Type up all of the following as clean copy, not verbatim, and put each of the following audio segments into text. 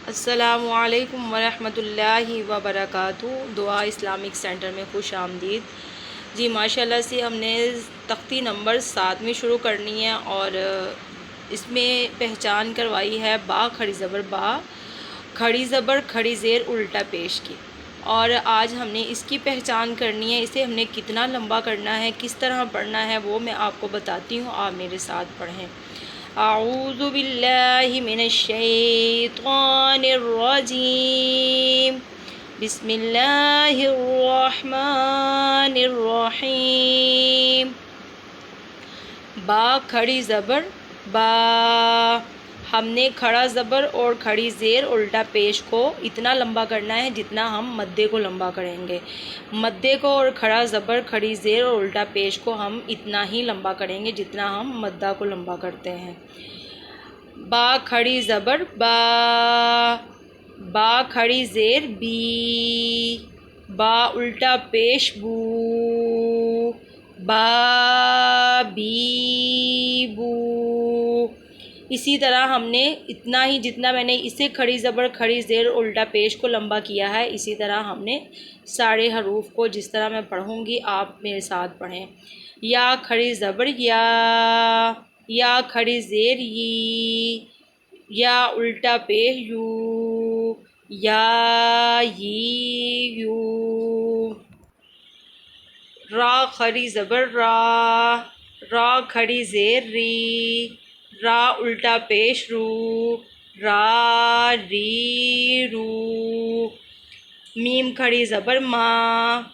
السلام علیکم ورحمۃ اللہ وبرکاتہ۔ دعا اسلامک سینٹر میں خوش آمدید۔ جی ماشاء اللہ سے ہم نے تختی نمبر 7 میں شروع کرنی ہے اور اس میں پہچان کروائی ہے با کھڑی زبر با، کھڑی زبر کھڑی زیر الٹا پیش کی، اور آج ہم نے اس کی پہچان کرنی ہے۔ اسے ہم نے کتنا لمبا کرنا ہے، کس طرح پڑھنا ہے، وہ میں آپ کو بتاتی ہوں، آپ میرے ساتھ پڑھیں۔ اعوذ باللہ من الشیطان الرجیم، بسم اللہ الرحمن الرحیم۔ با کھڑی زبر با، ہم نے کھڑا زبر اور کھڑی زیر الٹا پیش کو اتنا لمبا کرنا ہے جتنا ہم مدے کو لمبا کریں گے۔ مدے کو اور کھڑا زبر کھڑی زیر اور الٹا پیش کو ہم اتنا ہی لمبا کریں گے جتنا ہم مدہ کو لمبا کرتے ہیں۔ با کھڑی زبر با، با کھڑی زیر بی، با الٹا پیش بو، با بی بو۔ اسی طرح ہم نے اتنا ہی، جتنا میں نے اسے کھڑی زبر کھڑی زیر الٹا پیش کو لمبا کیا ہے، اسی طرح ہم نے سارے حروف کو جس طرح میں پڑھوں گی آپ میرے ساتھ پڑھیں۔ یا کھڑی زبر یا کھڑی زیر یا الٹا پیش یو، یا یو۔ را کھڑی زبر را کھڑی زیر ری، را الٹا پیش رو، را ری رو۔ میم کھڑی زبر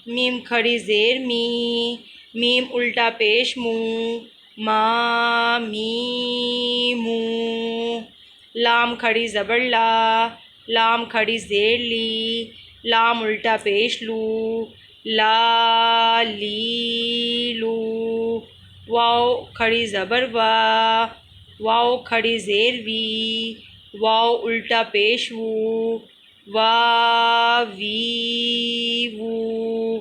میم کھڑی زیر می، میم الٹا پیش مو، ما می مو۔ لام کھڑی زبر لام کھڑی زیر لی، لام الٹا پیش لو، لا لی لو۔ واو کھڑی زبر واو کھڑی زیر وی، واو الٹا پیش وو، وا وی وو۔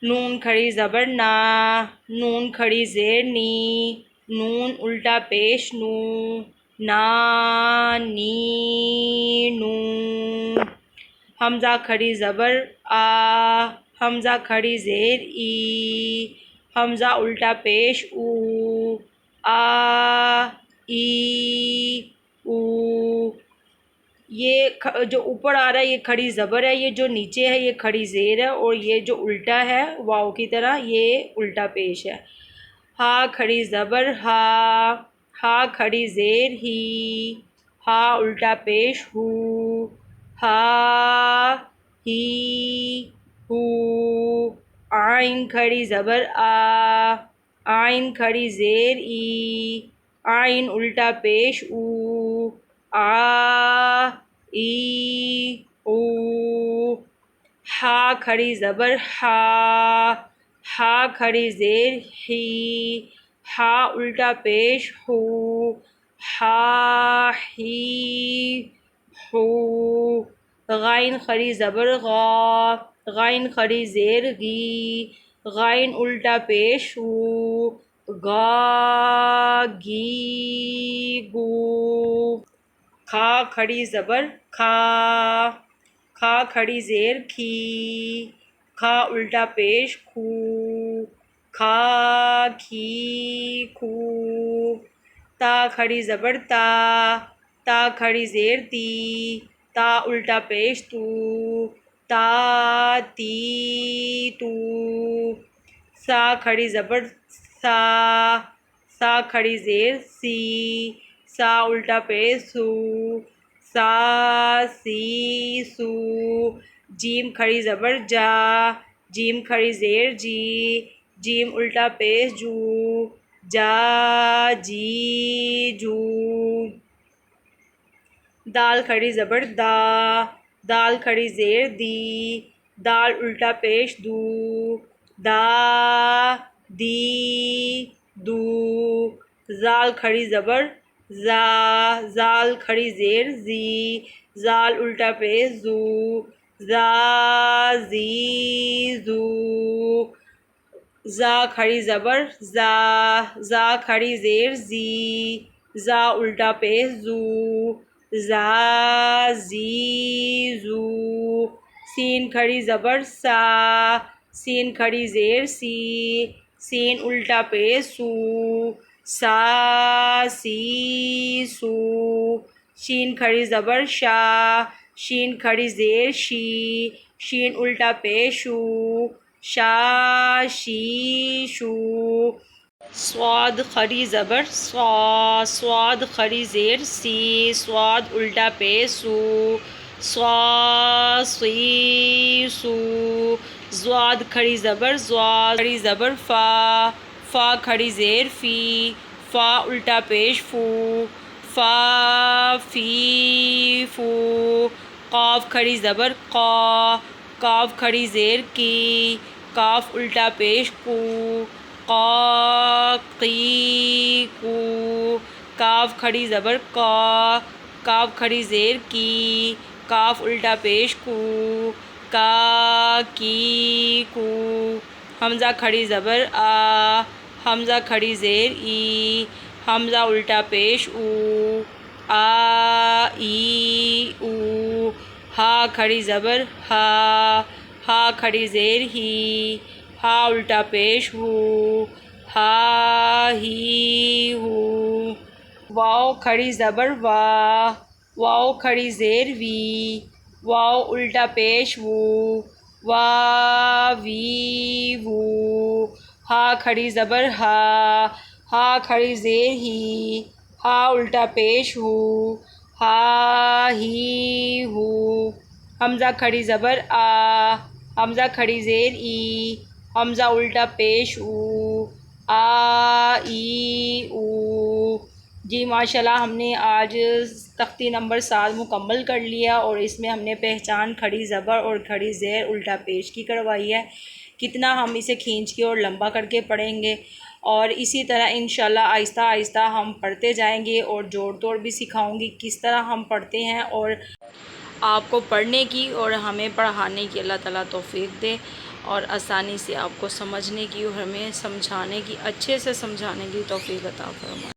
نون کھڑی زبر نون کھڑی زیر نی، نون الٹا پیش نو، نا نی نو۔ حمزہ کھڑی زبر حمزہ کھڑی زیر ای، حمزہ الٹا پیش او، ای او۔ یہ جو اوپر آ رہا ہے یہ کھڑی زبر ہے، یہ جو نیچے ہے یہ کھڑی زیر ہے، اور یہ جو الٹا ہے واو کی طرح یہ الٹا پیش ہے۔ ہا کھڑی زبر ہا کھڑی زیر ہی، ہا الٹا پیش ہو، ہا ہی ہو۔ عین کھڑی زبر عین کھڑی زیر ای، عین الٹا پیش او، ای او۔ ہا کھڑی زبر ہا کھڑی زیر ہی، ہا الٹا پیش ہو، ہا ہی ہو۔ غین کھڑی زبر غین کھڑی زیر غی، غین الٹا پیش غو، غا گی گو۔ کھا کھڑی زبر کھا کھڑی زیر کھی، کھا الٹا پیش کھو، کھا کھی کھو۔ تا کھڑی زبر تا کھڑی زیر تی، تا الٹا پیش تو، تا تی تو۔ سا کھڑی زبر سا کھڑی زیر سی، سا الٹا پیش سو، سا سی سو۔ جیم کھڑی زبر جیم کھڑی زیر جی، جیم الٹا پیش جو، جا جی جو۔ دال کھڑی زبر دال کھڑی زیر دی، دال الٹا پیش دو، دا دی دو۔ زال کھڑی زبر زال کھڑی زیر زی، زال الٹا پیش زو، زا زی زو۔ زا کھڑی زبر زا کھڑی زیر زی، زا الٹا پیش زو، زا زی زو، سین کھڑی زبر سا، سین کھڑی زیر سی، سین الٹا پیش سو، سا سی سو، شین کھڑی زبر شا، شین کھڑی زیر شی، شین الٹا پیش شو، شا شی شو، صاد کھڑی زبر صا، صاد کھڑی زیر سی، صاد الٹا پیش سو، صا سی سو، زواد کھڑی زبر زوا، کھڑی زبر فا، فا کھڑی زیر فی، فا الٹا پیش فو، فا فی فو، قاف کھڑی زبر قا، کاف کھڑی زیر کی، کاف الٹا پیش کو، قا قی کو، کاف کھڑی زبر کا، کاف کھڑی زیر کی، کاف الٹا پیش کو، کا کی کو، حمزہ کھڑی زبر آ، حمزہ کھڑی زیر ای، حمزہ الٹا پیش او، آ ای او، ہا کھڑی زبر ہا، ہا کھڑی زیر ہی، ہا الٹا پیش ہو، ہا ہی ہو، واو کھڑی زبر وا، واو کھڑی زیر وی، واو الٹا پیش وو، وا وی وو، ہا کھڑی زبر ہا، ہا کھڑی زیر ہی، ہا الٹا پیش ہو، ہا ہی ہو، حمزہ کھڑی زبر آ، حمزہ کھڑی زیر ای، حمزہ الٹا پیش او، آ ای او۔ جی ماشاءاللہ ہم نے آج تختی نمبر 7 مکمل کر لیا، اور اس میں ہم نے پہچان کھڑی زبر اور کھڑی زیر الٹا پیش کی کروائی ہے۔ کتنا ہم اسے کھینچ کے اور لمبا کر کے پڑھیں گے، اور اسی طرح انشاءاللہ آہستہ آہستہ ہم پڑھتے جائیں گے، اور جوڑ توڑ بھی سکھاؤں گی کس طرح ہم پڑھتے ہیں، اور آپ کو پڑھنے کی اور ہمیں پڑھانے کی اللہ تعالیٰ توفیق دے، اور آسانی سے آپ کو سمجھنے کی اور ہمیں سمجھانے کی، اچھے سے سمجھانے کی توفیق عطا فرمائے۔